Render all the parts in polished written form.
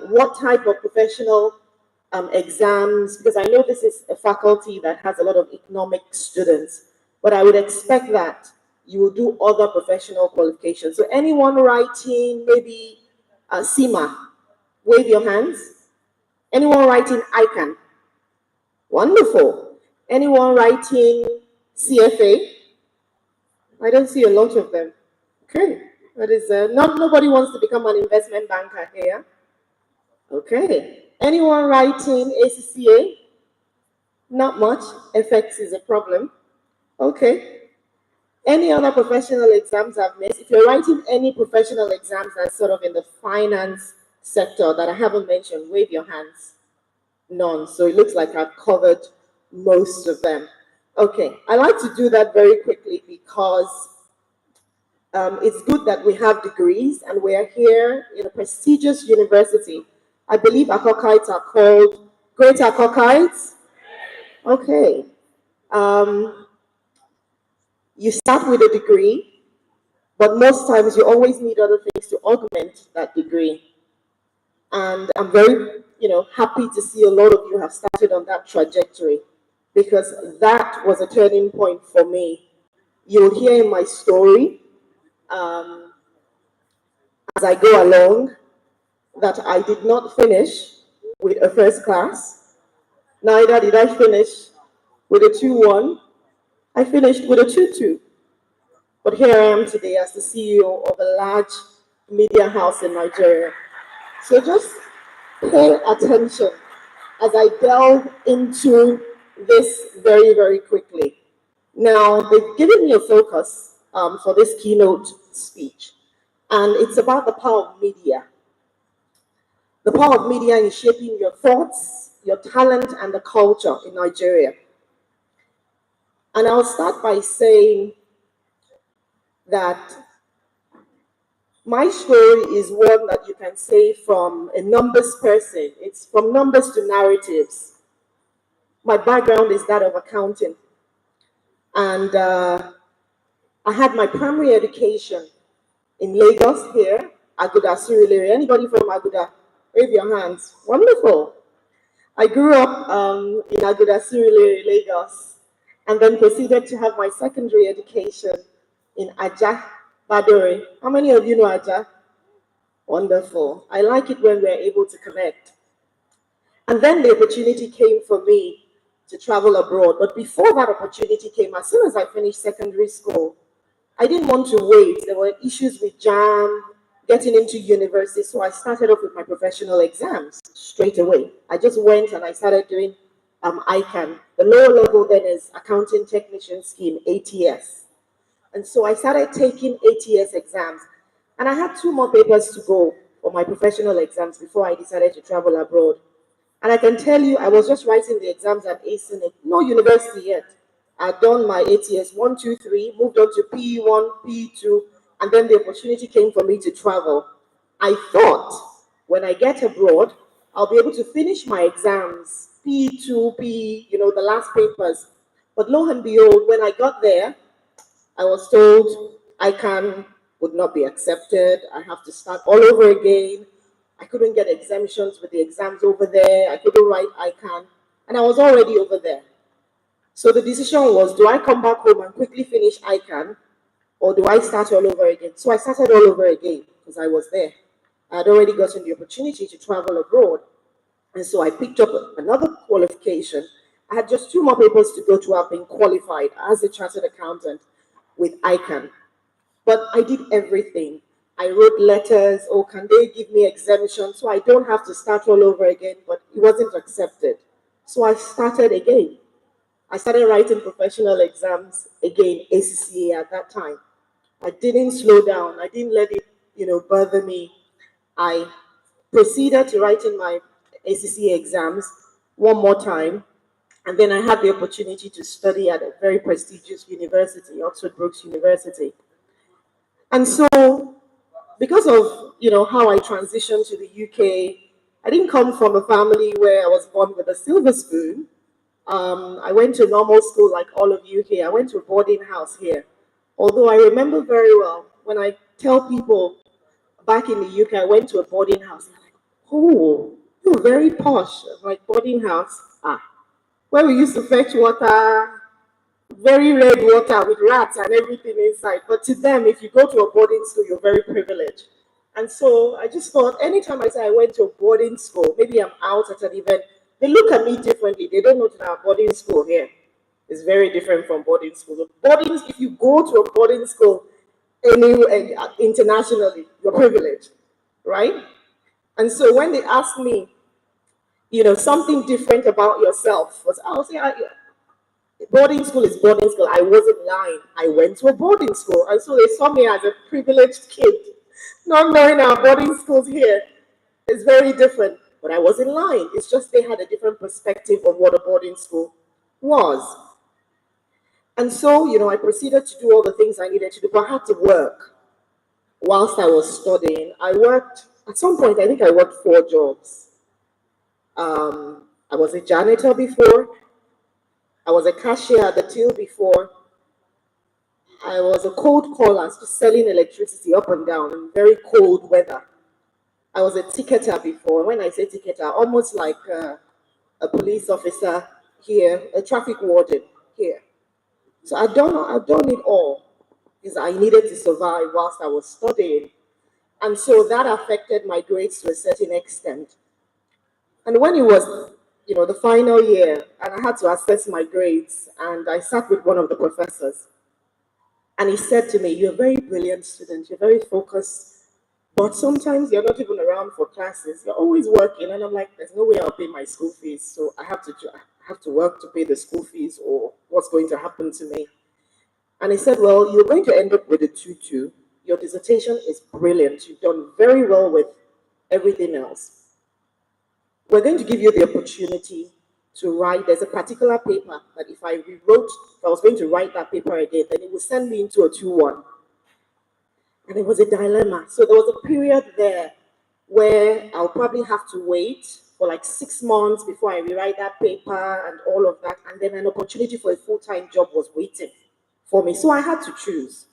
what type of professional exams, because I know this is a faculty that has a lot of economic students, but I would expect that you will do other professional qualifications. So anyone writing maybe CIMA, wave your hands. Anyone writing ICANN? Wonderful. Anyone writing CFA? I don't see a lot of them. Okay. That is, nobody wants to become an investment banker here. Okay. Anyone writing ACCA? Not much. FX is a problem. Okay. Any other professional exams I've missed? If you're writing any professional exams that's sort of in the finance sector that I haven't mentioned, wave your hands. None. So it looks like I've covered most of them. Okay. I like to do that very quickly because it's good that we have degrees and we're here in a prestigious university. I believe Akokites are called Great Akokites. Okay. You start with a degree, but most times you always need other things to augment that degree. And I'm very, happy to see a lot of you have started on that trajectory because that was a turning point for me. You'll hear in my story as I go along that I did not finish with a first class. Neither did I finish with a 2-1. I finished with a 2-2. But here I am today as the CEO of a large media house in Nigeria. So just pay attention as I delve into this very, very quickly. Now, they've given me a focus for this keynote speech, and it's about the power of media. The power of media in shaping your thoughts, your talent, and the culture in Nigeria. And I'll start by saying that my story is one that you can say from a numbers person. It's from numbers to narratives. My background is that of accounting. And I had my primary education in Lagos here, Aguda, Surulere. Anybody from Aguda? Wave your hands. Wonderful. I grew up in Aguda, Surulere, Lagos, and then proceeded to have my secondary education in Ajah, Badore. How many of you know Ajah? Wonderful. I like it when we're able to connect. And then the opportunity came for me to travel abroad. But before that opportunity came, as soon as I finished secondary school, I didn't want to wait. There were issues with JAM, getting into university. So I started off with my professional exams straight away. I just went and I started doing ICANN. The lower level then is Accounting Technician Scheme, ATS. And so I started taking ATS exams. And I had 2 more papers to go for my professional exams before I decided to travel abroad. And I can tell you, I was just writing the exams and acing it. No university yet. I'd done my ATS 1, 2, 3, moved on to PE1, PE2, and then the opportunity came for me to travel. I thought when I get abroad, I'll be able to finish my exams, PE2, PE, the last papers. But lo and behold, when I got there, I was told ICANN would not be accepted. I have to start all over again. I couldn't get exemptions with the exams over there. I couldn't write ICANN. And I was already over there. So the decision was, do I come back home and quickly finish ICANN, or do I start all over again? So I started all over again because I was there. I had already gotten the opportunity to travel abroad. And so I picked up another qualification. I had just 2 more papers to go to have been qualified as a chartered accountant with ICANN. But I did everything. I wrote letters, can they give me exemption so I don't have to start all over again, but it wasn't accepted. So I started again. I started writing professional exams again, ACCA at that time. I didn't slow down. I didn't let it, bother me. I proceeded to writing my ACCA exams one more time. And then I had the opportunity to study at a very prestigious university, Oxford Brookes University. And so, because of, how I transitioned to the UK, I didn't come from a family where I was born with a silver spoon. I went to normal school like all of you here. I went to a boarding house here. Although I remember very well, when I tell people back in the UK, I went to a boarding house, they're like, Oh, you're very posh, like boarding house. Ah, where we used to fetch water, very red water with rats and everything inside. But to them, if you go to a boarding school, you're very privileged. And so I just thought anytime I say I went to a boarding school, maybe I'm out at an event, they look at me differently. They don't know that our boarding school here is very different from boarding school. Boarding, if you go to a boarding school internationally, you're privileged, right? And so when they ask me, something different about yourself, I'll say, boarding school is boarding school. I wasn't lying. I went to a boarding school. And so they saw me as a privileged kid, not knowing our boarding schools here is very different. But I wasn't lying. It's just they had a different perspective of what a boarding school was. And so, I proceeded to do all the things I needed to do, but I had to work whilst I was studying. I worked, at some point, I think I worked 4 jobs. I was a janitor before. I was a cashier at the till before. I was a cold caller, just selling electricity up and down in very cold weather. I was a ticketer before. When I say ticketer, almost like a police officer here, a traffic warden here. So I've done it all because I needed to survive whilst I was studying. And so that affected my grades to a certain extent. And when it was, the final year, and I had to assess my grades, and I sat with one of the professors, and he said to me, "You're a very brilliant student, you're very focused, but sometimes you're not even around for classes, you're always working." And I'm like, there's no way I'll pay my school fees, so I have to work to pay the school fees, or what's going to happen to me? And he said, "Well, you're going to end up with a 2-2. Your dissertation is brilliant. You've done very well with everything else. We're going to give you the opportunity to write. There's a particular paper that if I was going to write that paper again, then it would send me into a 2-1. And it was a dilemma. So there was a period there where I'll probably have to wait for like 6 months before I rewrite that paper and all of that. And then an opportunity for a full-time job was waiting for me. So I had to choose.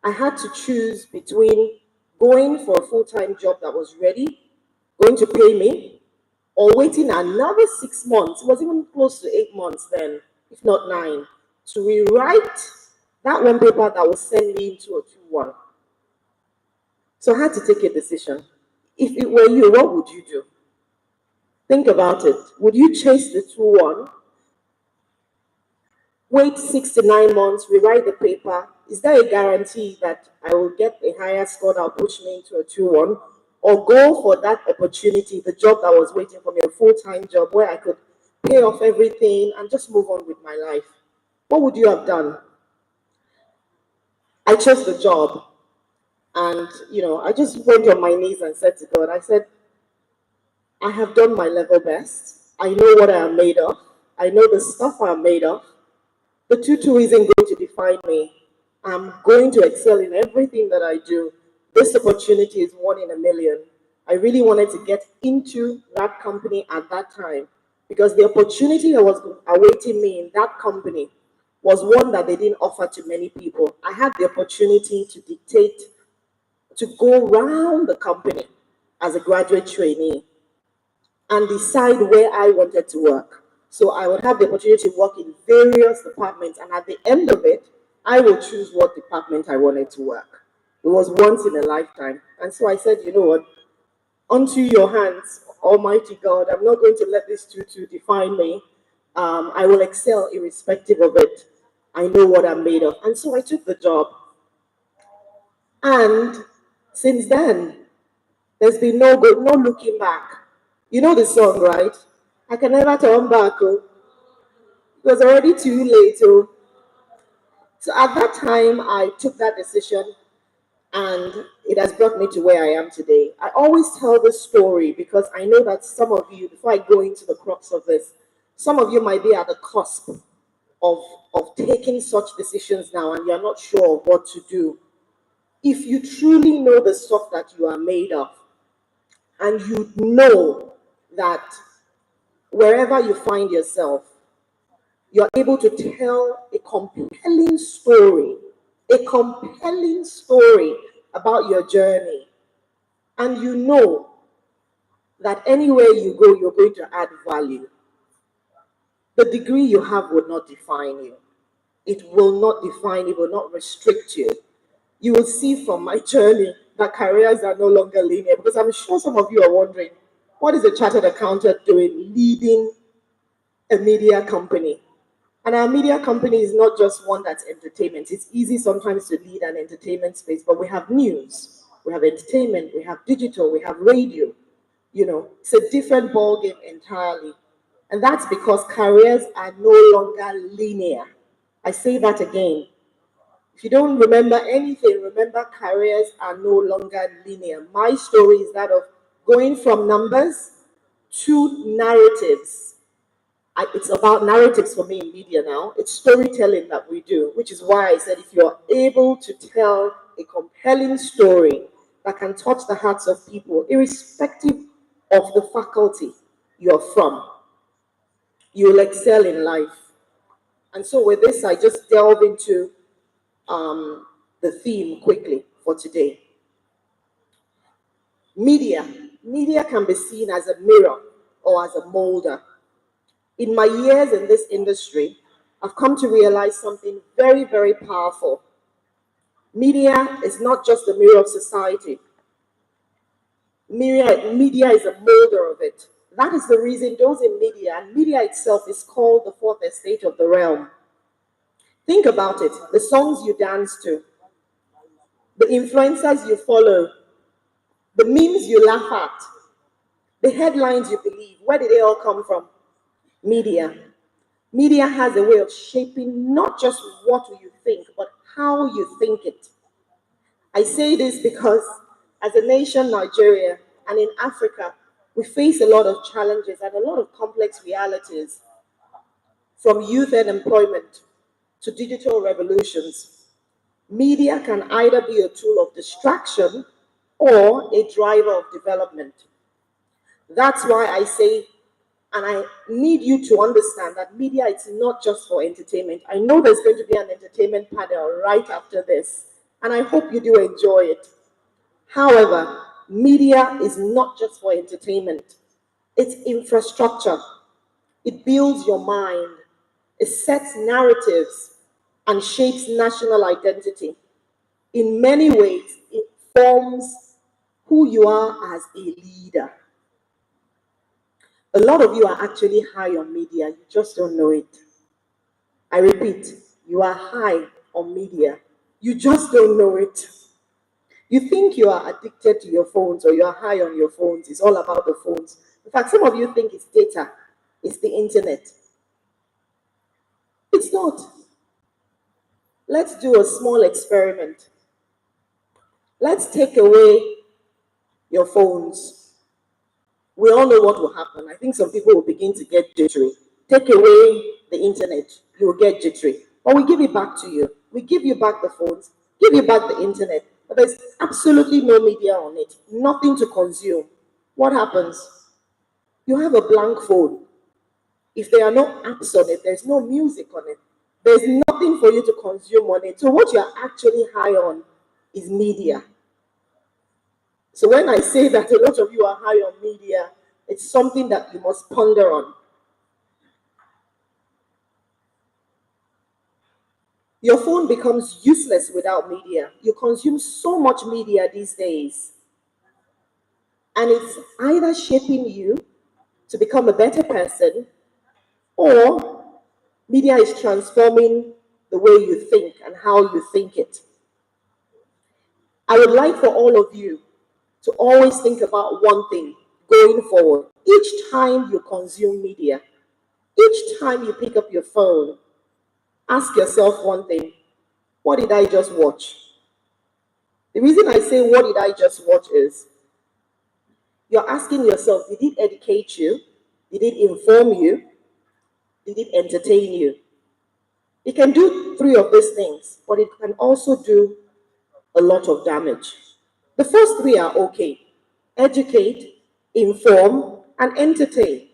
I had to choose between going for a full-time job that was ready, going to pay me, or waiting another 6 months. It was even close to 8 months then, if not 9, to rewrite that one paper that would send me into a 2-1. So I had to take a decision. If it were you, what would you do? Think about it. Would you chase the 2-1? Wait 6 to 9 months, rewrite the paper? Is there a guarantee that I will get a higher score that will push me into a 2-1? Or go for that opportunity, the job that was waiting for me, a full-time job where I could pay off everything and just move on with my life? What would you have done? I chose the job. And, I just went on my knees and said to God, I said, I have done my level best. I know what I am made of. I know the stuff I am made of. The 2-2 isn't going to define me. I'm going to excel in everything that I do. This opportunity is 1 in a million. I really wanted to get into that company at that time because the opportunity that was awaiting me in that company was one that they didn't offer to many people. I had the opportunity to dictate, to go around the company as a graduate trainee and decide where I wanted to work. So I would have the opportunity to work in various departments, and at the end of it, I would choose what department I wanted to work. It was once in a lifetime. And so I said, you know what, unto your hands, Almighty God, I'm not going to let this 2-2 define me. I will excel irrespective of it. I know what I'm made of. And so I took the job. And since then, there's been no looking back. You know the song, right? I can never turn back. Oh. It was already too late. Oh. So at that time, I took that decision, and it has brought me to where I am today. I always tell this story because I know that some of you, before I go into the crux of this, some of you might be at the cusp of taking such decisions now, and you're not sure of what to do. If you truly know the stuff that you are made of, and you know that wherever you find yourself, you're able to tell a compelling story about your journey. And you know that anywhere you go, you're going to add value. The degree you have will not define you. It will not define, it will not restrict you. You will see from my journey that careers are no longer linear, because I'm sure some of you are wondering, what is a chartered accountant doing leading a media company? And our media company is not just one that's entertainment. It's easy sometimes to lead an entertainment space, but we have news, we have entertainment, we have digital, we have radio. You know, it's a different ballgame entirely. And that's because careers are no longer linear. I say that again. If you don't remember anything, remember careers are no longer linear. My story is that of going from numbers to narratives. It's about narratives for me in media now. It's storytelling that we do, which is why I said if you're able to tell a compelling story that can touch the hearts of people, irrespective of the faculty you're from, you'll excel in life. And so with this, I just delve into the theme quickly for today. Media. Media can be seen as a mirror or as a molder. In my years in this industry, I've come to realize something very, very powerful. Media is not just a mirror of society. Media is a molder of it. That is the reason those in media, and media itself is called the fourth estate of the realm. Think about it, the songs you dance to, the influencers you follow, the memes you laugh at, the headlines you believe, where did they all come from? Media. Media has a way of shaping not just what you think, but how you think it. I say this because as a nation, Nigeria, and in Africa, we face a lot of challenges and a lot of complex realities, from youth unemployment to digital revolutions. Media can either be a tool of distraction or a driver of development. That's why I say, and I need you to understand that media is not just for entertainment. I know there's going to be an entertainment panel right after this, and I hope you do enjoy it. However, media is not just for entertainment. It's infrastructure. It builds your mind. It sets narratives and shapes national identity. In many ways, it forms who you are as a leader. A lot of you are actually high on media, you just don't know it. I repeat, you are high on media, you just don't know it. You think you are addicted to your phones or you are high on your phones, it's all about the phones. In fact, some of you think it's data, it's the internet. It's not. Let's do a small experiment. Let's take away your phones. We all know what will happen. I think some people will begin to get jittery. Take away the internet, you will get jittery. Or we give it back to you. We give you back the phones, give you back the internet, but there's absolutely no media on it, nothing to consume. What happens? You have a blank phone. If there are no apps on it, there's no music on it, there's nothing for you to consume on it. So what you're actually high on is media. So when I say that a lot of you are high on media, it's something that you must ponder on. Your phone becomes useless without media. You consume so much media these days. And it's either shaping you to become a better person, or media is transforming the way you think and how you think it. I would like for all of you to always think about one thing going forward. Each time you consume media, each time you pick up your phone, ask yourself one thing: what did I just watch? The reason I say what did I just watch is you're asking yourself, did it educate you? Did it inform you? Did it entertain you? It can do three of these things, but it can also do a lot of damage. The first three are okay: educate, inform, and entertain.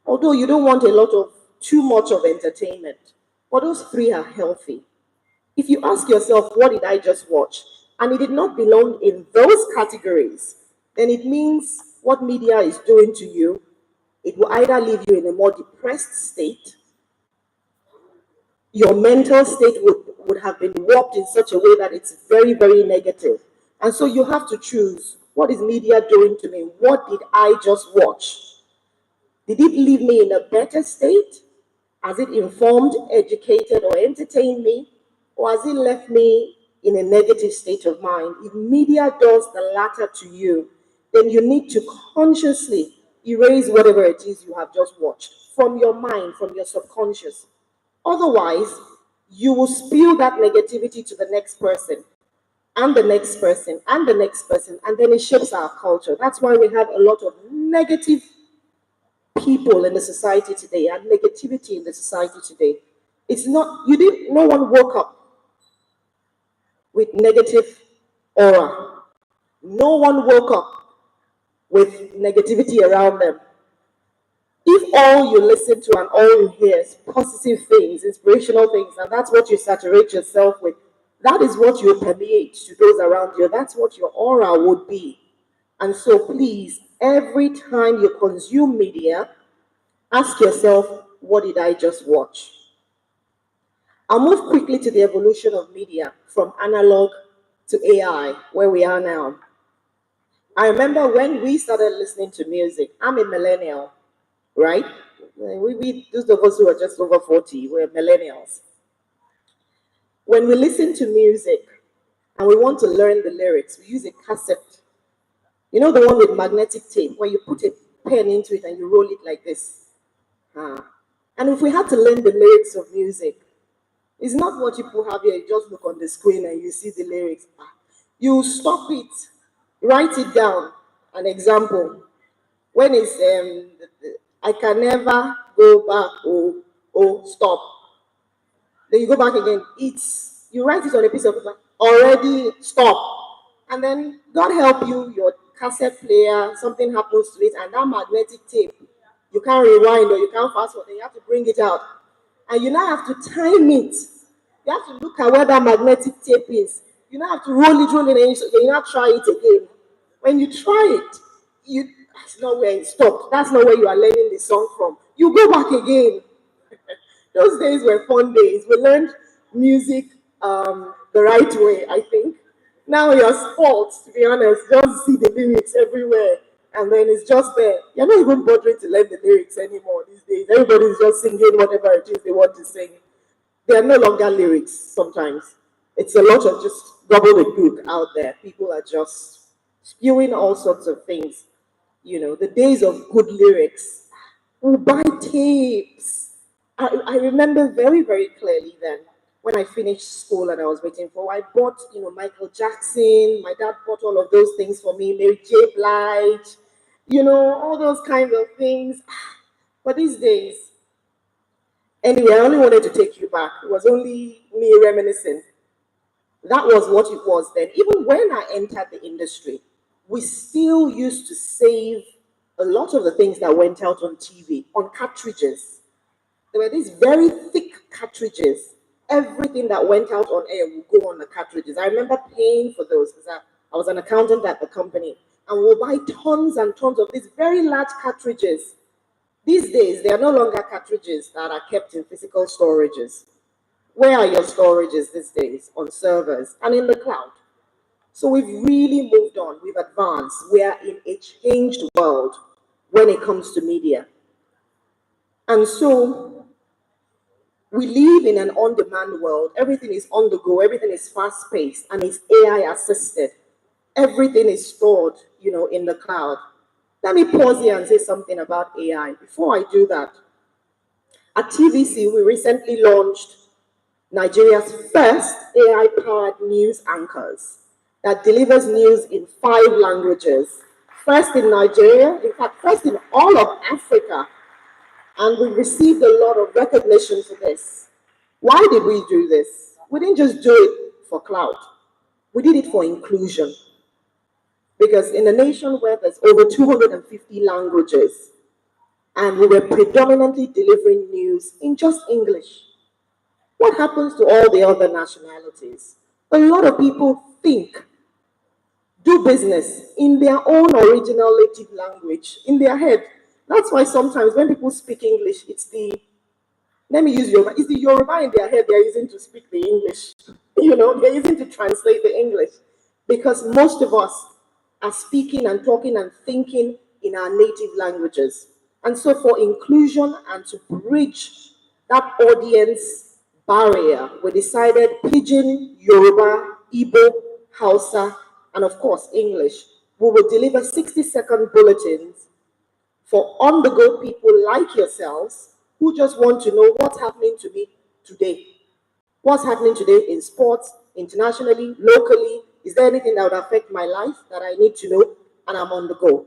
Although you don't want a lot of too much of entertainment, but those three are healthy. If you ask yourself, what did I just watch? And it did not belong in those categories, then it means what media is doing to you, it will either leave you in a more depressed state, your mental state would have been warped in such a way that it's very, very negative. And so you have to choose, what is media doing to me? What did I just watch? Did it leave me in a better state? Has it informed, educated, or entertained me? Or has it left me in a negative state of mind? If media does the latter to you, then you need to consciously erase whatever it is you have just watched from your mind, from your subconscious. Otherwise, you will spew that negativity to the next person, and the next person, and the next person, and then it shapes our culture. That's why we have a lot of negative people in the society today and negativity in the society today. It's not, no one woke up with negative aura. No one woke up with negativity around them. If all you listen to and all you hear is positive things, inspirational things, and that's what you saturate yourself with, that is what you permeate to those around you. That's what your aura would be. And so please, every time you consume media, ask yourself, what did I just watch? I'll move quickly to the evolution of media from analog to AI, where we are now. I remember when we started listening to music, I'm a millennial, right? Those of us who are just over 40, we're millennials. When we listen to music and we want to learn the lyrics, we use a cassette. You know the one with magnetic tape, where you put a pen into it and you roll it like this. And if we had to learn the lyrics of music, it's not what people have here. You just look on the screen and you see the lyrics. You stop it, write it down. An example, when it's I can never go back. Oh, stop. Then you go back again. You write it on a piece of paper. Already stop. And then God help you, your cassette player, something happens to it, and that magnetic tape, you can't rewind or you can't fast forward. You have to bring it out. And you now have to time it. You have to look at where that magnetic tape is. You now have to roll it, and you now try it again. When you try it, that's not where it stopped. That's not where you are learning the song from. You go back again. Those days were fun days. We learned music the right way, I think. Now you're spoiled, to be honest. Just see the lyrics everywhere, and then it's just there. You're not even bothering to learn the lyrics anymore these days. Everybody's just singing whatever it is they want to sing. They are no longer lyrics sometimes. It's a lot of just gobbledygook out there. People are just spewing all sorts of things. You know, the days of good lyrics. We'll buy tapes. I remember very, very clearly then, when I finished school and I was waiting for, I bought, Michael Jackson. My dad bought all of those things for me, Mary J. Blige, all those kinds of things. But these days, anyway, I only wanted to take you back. It was only me reminiscing. That was what it was then. Even when I entered the industry, we still used to save a lot of the things that went out on TV on cartridges. There were these very thick cartridges. Everything that went out on air would go on the cartridges. I remember paying for those because I was an accountant at the company. And we'll buy tons and tons of these very large cartridges. These days, they are no longer cartridges that are kept in physical storages. Where are your storages these days? On servers and in the cloud. So we've really moved on. We've advanced. We are in a changed world when it comes to media. And so we live in an on-demand world. Everything is on the go. Everything is fast-paced and it's AI-assisted. Everything is stored, in the cloud. Let me pause here and say something about AI. Before I do that, at TVC, we recently launched Nigeria's first AI-powered news anchors that delivers news in 5 languages. First in Nigeria, in fact, first in all of Africa. And we received a lot of recognition for this. Why did we do this? We didn't just do it for clout. We did it for inclusion. Because in a nation where there's over 250 languages, and we were predominantly delivering news in just English, what happens to all the other nationalities? A lot of people do business in their own original native language, in their head. That's why sometimes when people speak English, let me use Yoruba, it's the Yoruba in their head they're using to speak the English. They're using to translate the English. Because most of us are speaking and talking and thinking in our native languages. And so for inclusion and to bridge that audience barrier, we decided Pidgin, Yoruba, Igbo, Hausa, and of course English. We will deliver 60-second bulletins for on-the-go people like yourselves who just want to know what's happening to me today. What's happening today in sports, internationally, locally? Is there anything that would affect my life that I need to know? And I'm on the go.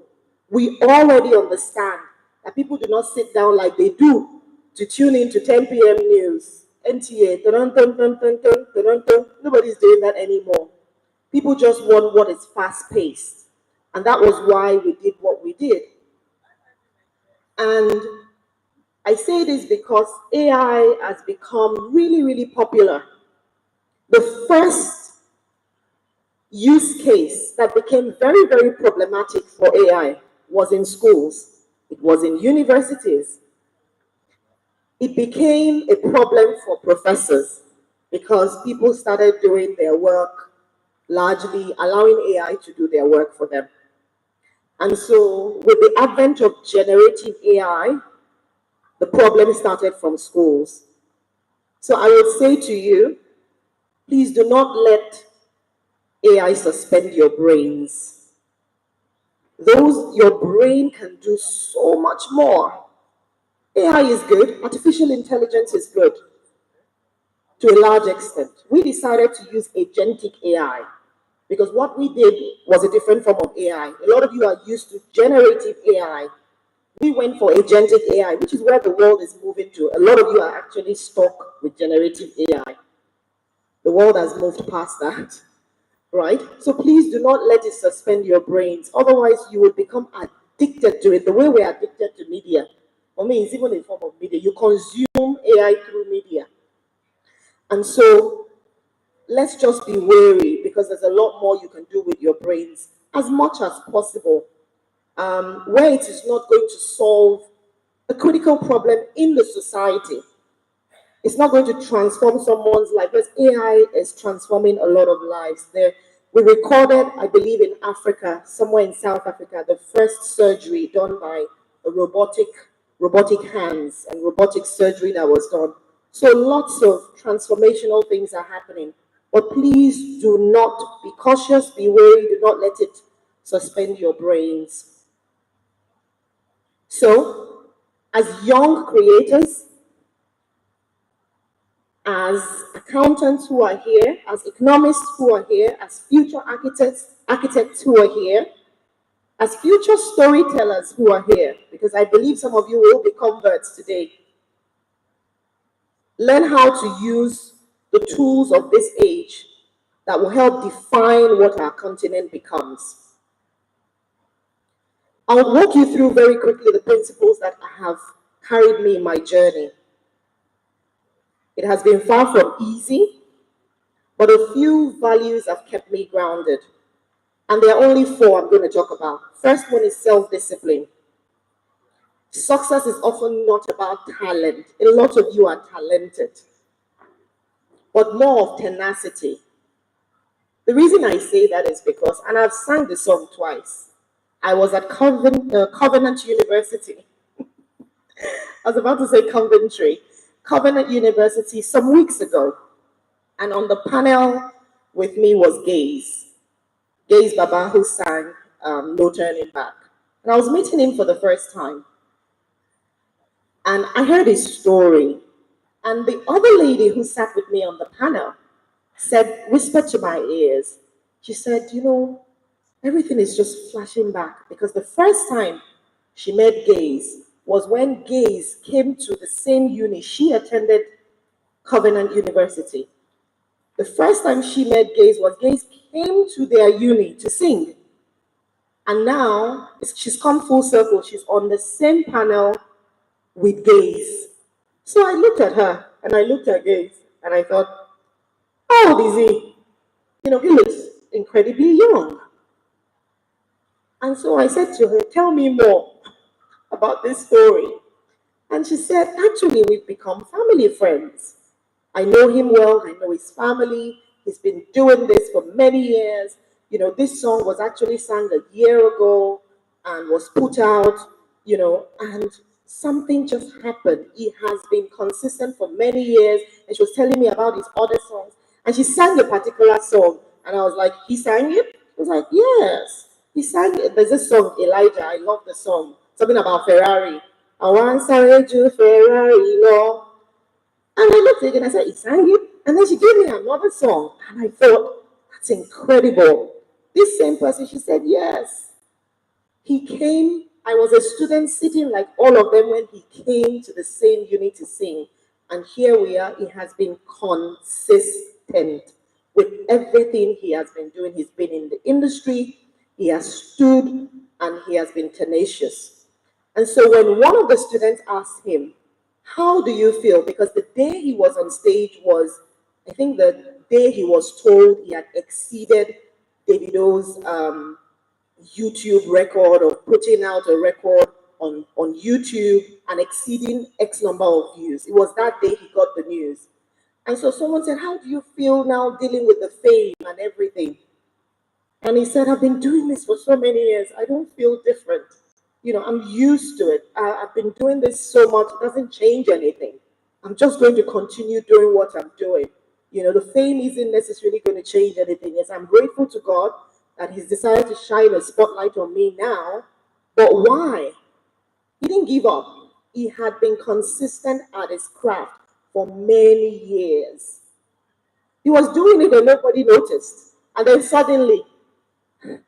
We already understand that people do not sit down like they do to tune in to 10 p.m. news, NTA, nobody's doing that anymore. People just want what is fast-paced. And that was why we did what we did. And I say this because AI has become really, really popular. The first use case that became very, very problematic for AI was in schools. It was in universities. It became a problem for professors because people started doing their work largely allowing AI to do their work for them. And so with the advent of generative AI, the problem started from schools. So I would say to you, please do not let AI suspend your brains. Your brain can do so much more. AI is good, artificial intelligence is good to a large extent. We decided to use agentic AI because what we did was a different form of AI. A lot of you are used to generative AI. We went for agentic AI, which is where the world is moving to. A lot of you are actually stuck with generative AI. The world has moved past that, right? So please do not let it suspend your brains. Otherwise, you will become addicted to it. The way we're addicted to media, for me, it's even a form of media. You consume AI through media. And so let's just be wary because there's a lot more you can do with your brains as much as possible. Where it is not going to solve a critical problem in the society. It's not going to transform someone's life, because AI is transforming a lot of lives. We recorded, I believe in Africa, somewhere in South Africa, the first surgery done by a robotic hands and robotic surgery that was done. So lots of transformational things are happening. But please do not be cautious, be wary, do not let it suspend your brains. So, as young creators, as accountants who are here, as economists who are here, as future architects who are here, as future storytellers who are here, because I believe some of you will be converts today, learn how to use the tools of this age that will help define what our continent becomes. I'll walk you through very quickly the principles that have carried me in my journey. It has been far from easy, but a few values have kept me grounded. And there are only 4 I'm going to talk about. First one is self-discipline. Success is often not about talent. A lot of you are talented, but more of tenacity. The reason I say that is because, and I've sang the song twice, I was at Covenant University. I was about to say Coventry. Covenant University some weeks ago. And on the panel with me was Gaze Baba, who sang No Turning Back. And I was meeting him for the first time. And I heard his story. And the other lady who sat with me on the panel whispered to my ears. She said, everything is just flashing back, because the first time she met Gaze was when Gaze came to the same uni. She attended Covenant University. The first time she met Gaze was Gaze came to their uni to sing. And now she's come full circle. She's on the same panel with Gaze. So I looked at her and I looked at Gaze and I thought, how old is he? He looks incredibly young. And so I said to her, tell me more about this story. And she said, actually, we've become family friends. I know him well, I know his family. He's been doing this for many years. This song was actually sung a year ago and was put out, and something just happened. He has been consistent for many years. And she was telling me about his other songs. And she sang a particular song. And I was like, he sang it? She was like, yes. He sang it. There's this song, Elijah. I love the song. Something about Ferrari. I want to Ferrari, Lord. And I looked at it and I said, he sang it. And then she gave me another song. And I thought, that's incredible. This same person, she said, yes. He came, I was a student sitting like all of them when he came to the same unit to sing. And here we are, he has been consistent with everything he has been doing. He's been in the industry, he has stood, and he has been tenacious. And so when one of the students asked him, how do you feel? Because the day he was on stage was, I think the day he was told he had exceeded Davido's YouTube record of putting out a record on YouTube and exceeding X number of views. It was that day he got the news. And so someone said, how do you feel now dealing with the fame and everything? And he said, I've been doing this for so many years. I don't feel different. I'm used to it. I've been doing this so much, it doesn't change anything. I'm just going to continue doing what I'm doing. The fame isn't necessarily going to change anything. Yes, I'm grateful to God that he's decided to shine a spotlight on me now. But why? He didn't give up. He had been consistent at his craft for many years. He was doing it and nobody noticed. And then suddenly,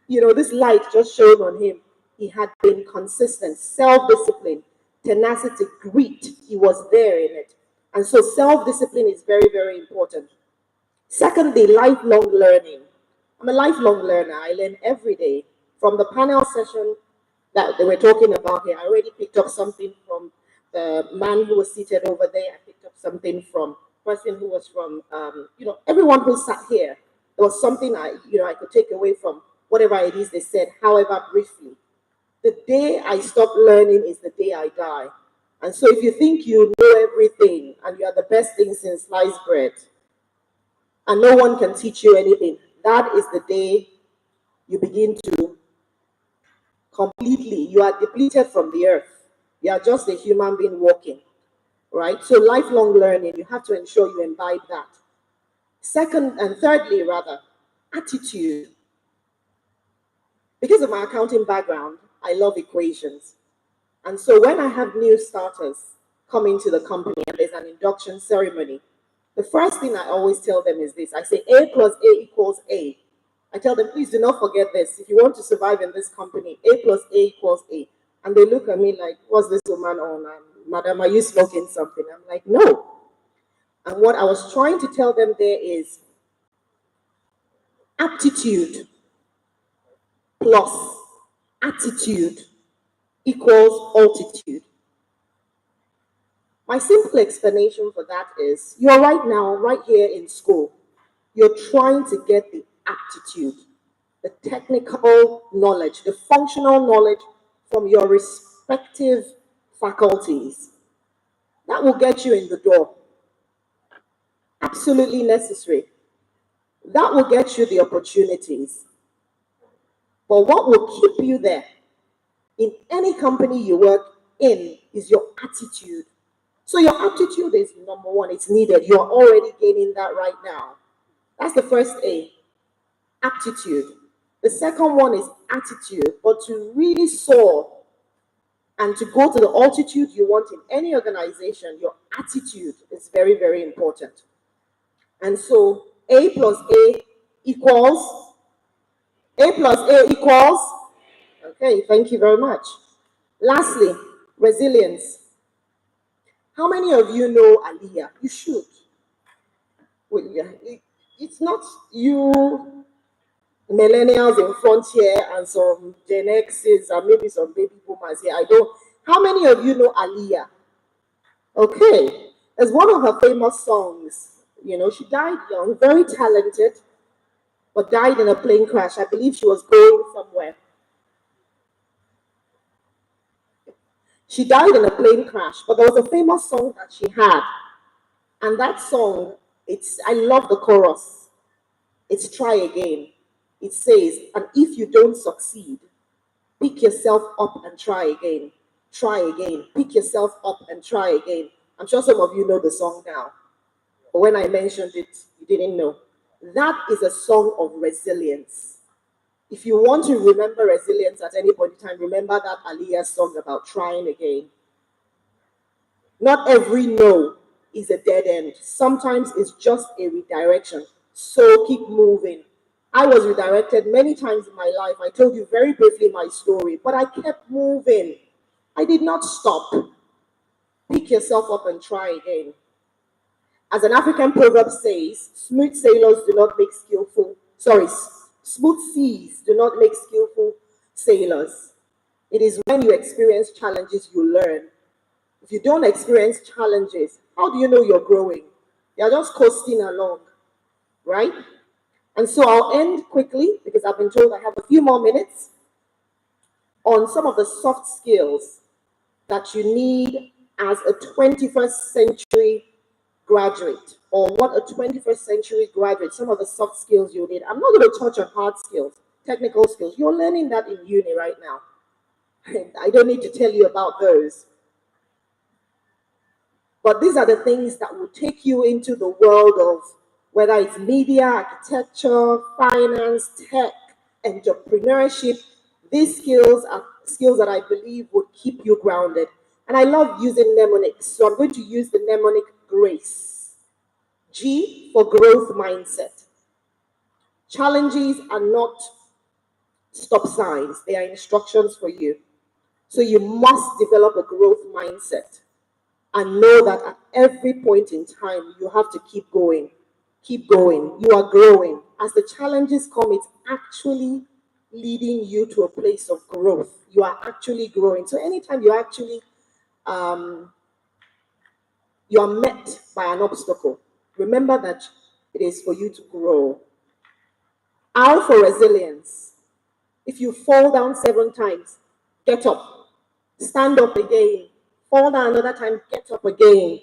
this light just shone on him. He had been consistent, self-discipline, tenacity, grit. He was there in it. And so self-discipline is very, very important. Secondly, lifelong learning. I'm a lifelong learner. I learn every day. From the panel session that they were talking about here, I already picked up something from the man who was seated over there. I picked up something from the person who was from, everyone who sat here. There was something I could take away from whatever it is they said, however briefly. The day I stop learning is the day I die. And so if you think you know everything and you are the best thing since sliced bread, and no one can teach you anything, that is the day you begin to completely, you are depleted from the earth. You are just a human being walking, right? So lifelong learning, you have to ensure you imbibe that. Thirdly, attitude. Because of my accounting background, I love equations. And so when I have new starters coming to the company and there's an induction ceremony, the first thing I always tell them is this. I say A plus A equals A. I tell them, please do not forget this. If you want to survive in this company, A plus A equals A. And they look at me like, what's this woman on? Madam, are you smoking something? I'm like, no. And what I was trying to tell them there is aptitude plus attitude equals altitude. My simple explanation for that is you're right now, right here in school, you're trying to get the aptitude, the technical knowledge, the functional knowledge from your respective faculties. That will get you in the door. Absolutely necessary. That will get you the opportunities. But what will keep you there in any company you work in is your attitude. So your attitude is number one, it's needed. You're already gaining that right now. That's the first A, aptitude. The second one is attitude, but to really soar and to go to the altitude you want in any organization, your attitude is very, very important. And so A plus A equals, A plus A equals, okay, thank you very much. Lastly, resilience. How many of you know Aliyah? You should. Well, yeah, it's not you millennials in front here and some Gen X's and maybe some baby boomers here. I don't. How many of you know Aliyah? Okay. There's one of her famous songs. She died young, very talented, but died in a plane crash. I believe she was going somewhere. She died in a plane crash, but there was a famous song that she had. And that song, I love the chorus. It's try again. It says, and if you don't succeed, pick yourself up and try again. Try again. Pick yourself up and try again. I'm sure some of you know the song now. But when I mentioned it, you didn't know. That is a song of resilience. If you want to remember resilience at any point in time, remember that Aaliyah song about trying again. Not every no is a dead end. Sometimes it's just a redirection. So keep moving. I was redirected many times in my life. I told you very briefly my story, but I kept moving. I did not stop. Pick yourself up and try again. As an African proverb says, smooth sailors do not make smooth seas do not make skillful sailors. It is when you experience challenges you learn. If you don't experience challenges, how do you know you're growing? You're just coasting along, right? And so I'll end quickly because I've been told I have a few more minutes on some of the soft skills that you need as a 21st century graduate, or what a 21st century graduate, some of the soft skills you need. I'm not going to touch on hard skills, technical skills. You're learning that in uni right now. I don't need to tell you about those. But these are the things that will take you into the world of whether it's media, architecture, finance, tech, entrepreneurship. These skills are skills that I believe would keep you grounded. And I love using mnemonics, so I'm going to use the mnemonic GRACE. G for growth mindset. Challenges are not stop signs, they are instructions for you. So you must develop a growth mindset and know that at every point in time, you have to keep going. Keep going. You are growing. As the challenges come, it's actually leading you to a place of growth. You are actually growing. So anytime you actually you are met by an obstacle, remember that it is for you to grow. R for resilience. If you fall down 7 times, get up. Stand up again. Fall down another time, get up again.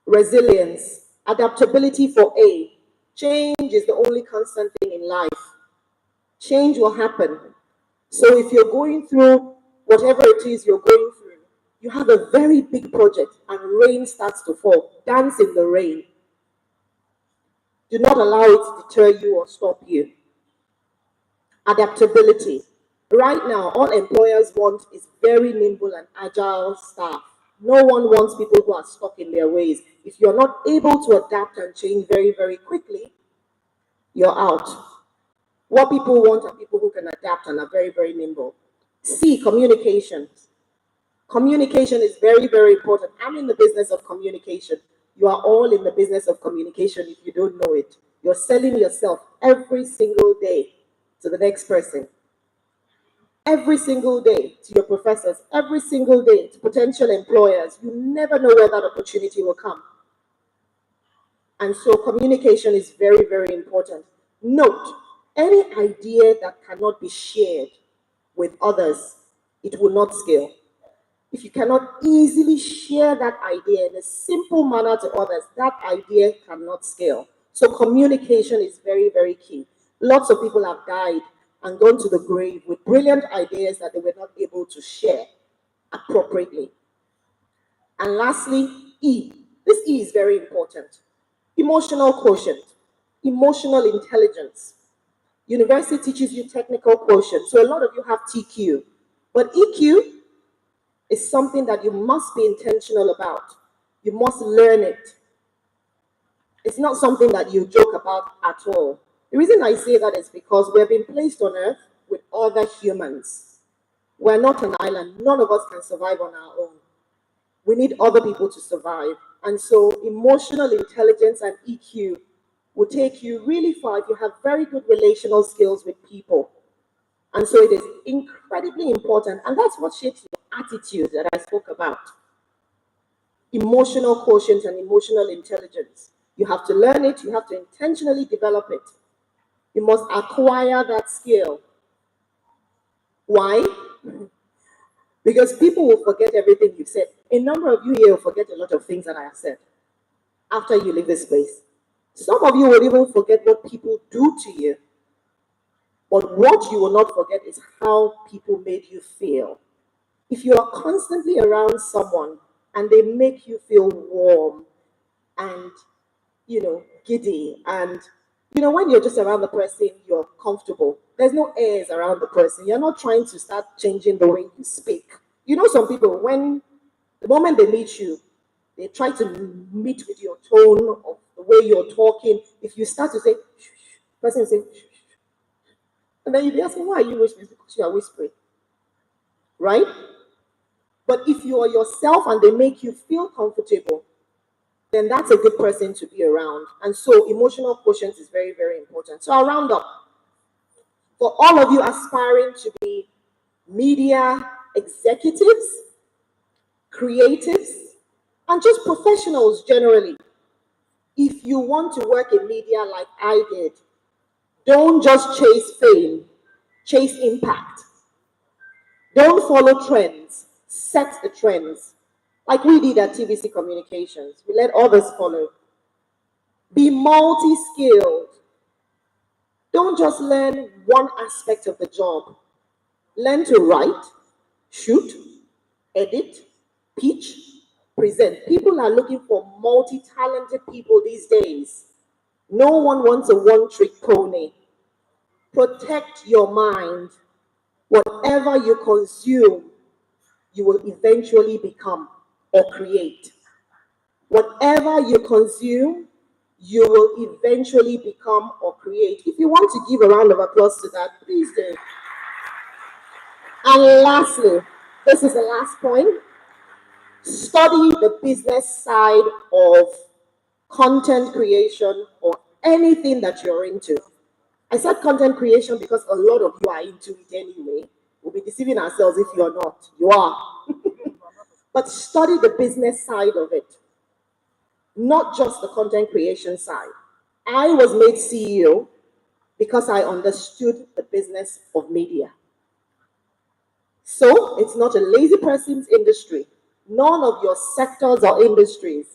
Resilience. Adaptability for A. Change is the only constant thing in life. Change will happen. So if you're going through whatever it is you're going through, you have a very big project and rain starts to fall. Dance in the rain. Do not allow it to deter you or stop you. Adaptability. Right now, all employers want is very nimble and agile staff. No one wants people who are stuck in their ways. If you're not able to adapt and change very, very quickly, you're out. What people want are people who can adapt and are very, very nimble. C, communications. Communication is very, very important. I'm in the business of communication. You are all in the business of communication if you don't know it. You're selling yourself every single day to the next person. Every single day to your professors, every single day to potential employers. You never know where that opportunity will come. And so communication is very, very important. Note, any idea that cannot be shared with others, it will not scale. If you cannot easily share that idea in a simple manner to others, that idea cannot scale. So communication is very, very key. Lots of people have died and gone to the grave with brilliant ideas that they were not able to share appropriately. And lastly, E. This E is very important. Emotional quotient, emotional intelligence. University teaches you technical quotient, so a lot of you have TQ. But EQ is something that you must be intentional about. You must learn it. It's not something that you joke about at all. The reason I say that is because we've been placed on earth with other humans. We're not an island. None of us can survive on our own. We need other people to survive. And so emotional intelligence and EQ will take you really far if you have very good relational skills with people. And so it is incredibly important. And that's what shapes your attitude that I spoke about. Emotional quotient and emotional intelligence. You have to learn it. You have to intentionally develop it. You must acquire that skill. Why? Because people will forget everything you've said. A number of you here will forget a lot of things that I have said after you leave this place. Some of you will even forget what people do to you. But what you will not forget is how people made you feel. If you are constantly around someone and they make you feel warm and, giddy, and, when you're just around the person, you're comfortable. There's no airs around the person. You're not trying to start changing the way you speak. Some people, when the moment they meet you, they try to meet with your tone of the way you're talking. If you start to say, shh, shh, the person will say, shh, shh, and then you'll be asking, why are you whispering? Because you are whispering, right? But if you are yourself and they make you feel comfortable, then that's a good person to be around. And so emotional quotient is very, very important. So I'll round up. For all of you aspiring to be media executives, creatives, and just professionals generally, if you want to work in media like I did, don't just chase fame, chase impact. Don't follow trends, set the trends. Like we did at TVC Communications, we let others follow. Be multi-skilled. Don't just learn one aspect of the job. Learn to write, shoot, edit, pitch, present. People are looking for multi-talented people these days. No one wants a one-trick pony. Protect your mind. Whatever you consume, you will eventually become or create. Whatever you consume, you will eventually become or create. If you want to give a round of applause to that, please do. And lastly, this is the last point, study the business side of content creation or anything that you're into. I said content creation because a lot of you are into it anyway. We'll be deceiving ourselves if you're not. You are. But study the business side of it, not just the content creation side. I was made CEO because I understood the business of media. So it's not a lazy person's industry. None of your sectors or industries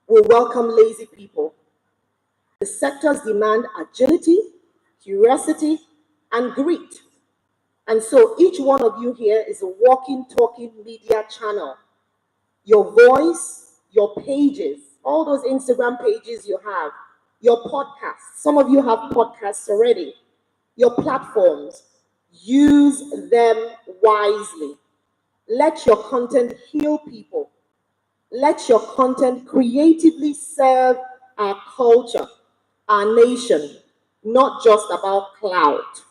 will welcome lazy people. The sectors demand agility, curiosity, and grit. And so each one of you here is a walking, talking media channel. Your voice, your pages, all those Instagram pages you have, your podcasts. Some of you have podcasts already. Your platforms. Use them wisely. Let your content heal people. Let your content creatively serve our culture, our nation, not just about clout.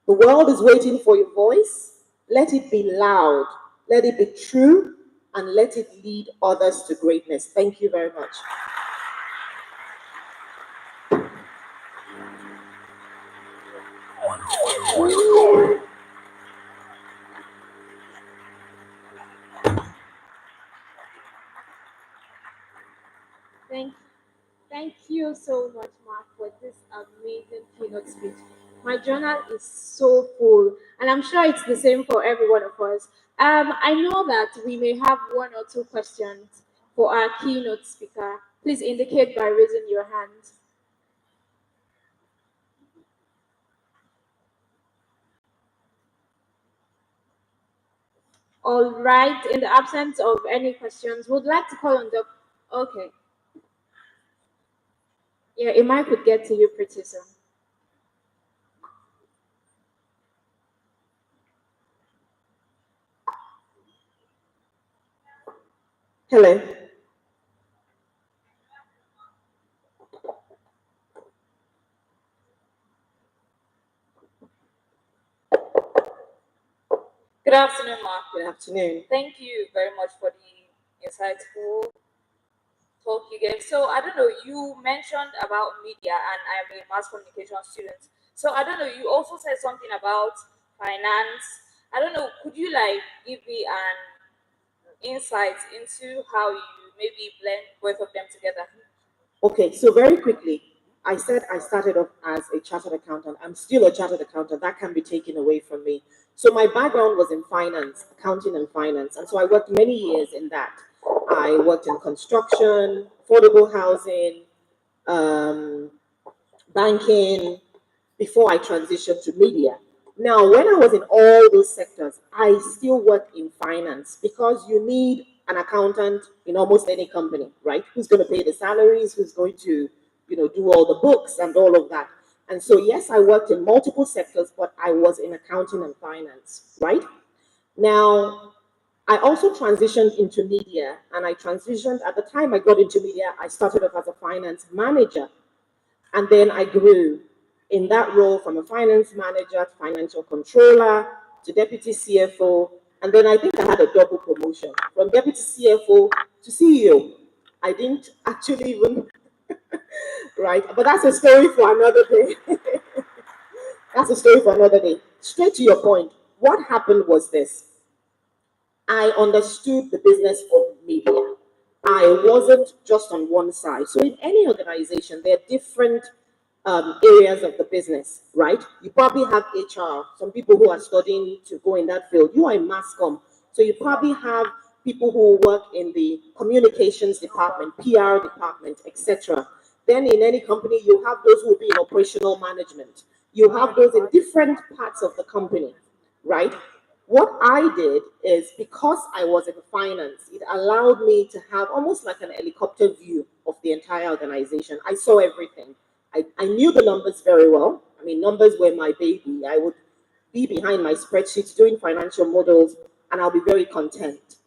The world is waiting for your voice. Let it be loud. Let it be true. And let it lead others to greatness. Thank you very much. Thank you so much, Mark, for this amazing keynote speech. My journal is so full, and I'm sure it's the same for every one of us. I know that we may have one or two questions for our keynote speaker. Please indicate by raising your hand. All right, in the absence of any questions, would like to call on the... Okay. Yeah, a mic would get to you pretty soon. Hello. Good afternoon, Mark. Good afternoon. Thank you very much for the insightful talk you gave. So I don't know, you mentioned about media, and I'm a mass communication student. So I don't know, you also said something about finance. I don't know, could you give me an insight into how you maybe blend both of them together? Okay, so very quickly, I said I started off as a chartered accountant. I'm still a chartered accountant. That can be taken away from me. So my background was in finance, accounting and finance. And so I worked many years in that. I worked in construction, affordable housing, um, banking, before I transitioned to media. Now, when I was in all those sectors, I still work in finance because you need an accountant in almost any company, right? Who's going to pay the salaries, who's going to, do all the books and all of that. And so, yes, I worked in multiple sectors, but I was in accounting and finance, right? Now, I also transitioned into media, and I transitioned at the time I got into media, I started off as a finance manager. And then I grew in that role from a finance manager to financial controller to deputy CFO. And then I think I had a double promotion from deputy CFO to CEO. I didn't actually even, right? But that's a story for another day. That's a story for another day. Straight to your point, what happened was this. I understood the business of media. I wasn't just on one side. So in any organization, there are different areas of the business, right? You probably have HR, some people who are studying to go in that field. You are in mass comm, so you probably have people who work in the communications department, PR department, etc. Then in any company, you have those who will be in operational management. You have those in different parts of the company, right? What I did is because I was in finance, it allowed me to have almost like an helicopter view of the entire organization. I saw everything. I knew the numbers very well. I mean, numbers were my baby. I would be behind my spreadsheets doing financial models, and I'll be very content.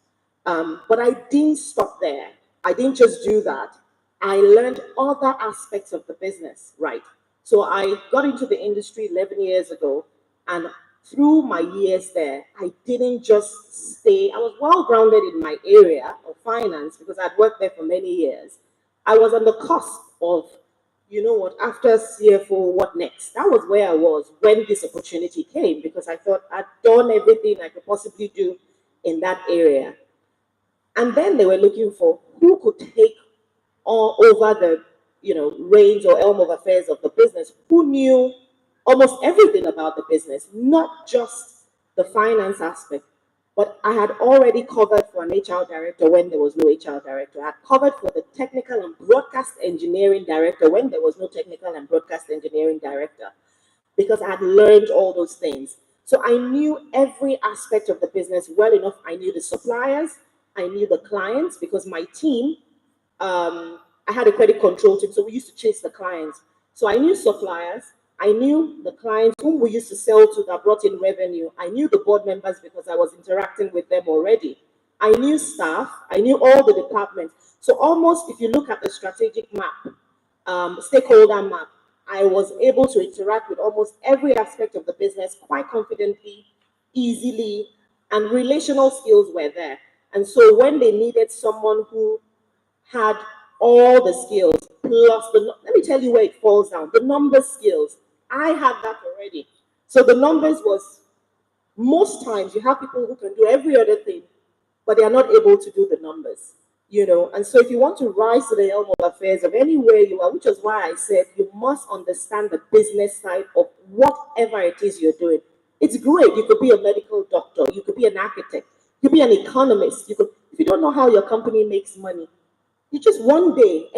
But I didn't stop there. I didn't just do that. I learned other aspects of the business, right? So I got into the industry 11 years ago, and through my years there, I didn't just stay, I was well grounded in my area of finance because I'd worked there for many years. I was on the cusp of, you know what, after CFO, what next? That was where I was when this opportunity came because I thought I'd done everything I could possibly do in that area. And then they were looking for who could take all over the, reins or elm of affairs of the business, who knew almost everything about the business, not just the finance aspect. But I had already covered for an HR director when there was no HR director. I had covered for the technical and broadcast engineering director when there was no technical and broadcast engineering director because I had learned all those things. So I knew every aspect of the business well enough. I knew the suppliers, I knew the clients because my team, I had a credit control team, so we used to chase the clients. So I knew suppliers, I knew the clients whom we used to sell to that brought in revenue. I knew the board members because I was interacting with them already. I knew staff, I knew all the departments. So almost if you look at the strategic map, stakeholder map, I was able to interact with almost every aspect of the business quite confidently, easily, and relational skills were there. And so when they needed someone who had all the skills plus let me tell you where it falls down, the number skills. I had that already. So the numbers was most times you have people who can do every other thing, but they are not able to do the numbers. And so if you want to rise to the helm of affairs of anywhere you are, which is why I said you must understand the business side of whatever it is you're doing. It's great. You could be a medical doctor, you could be an architect, you could be an economist. If you don't know how your company makes money, you just one day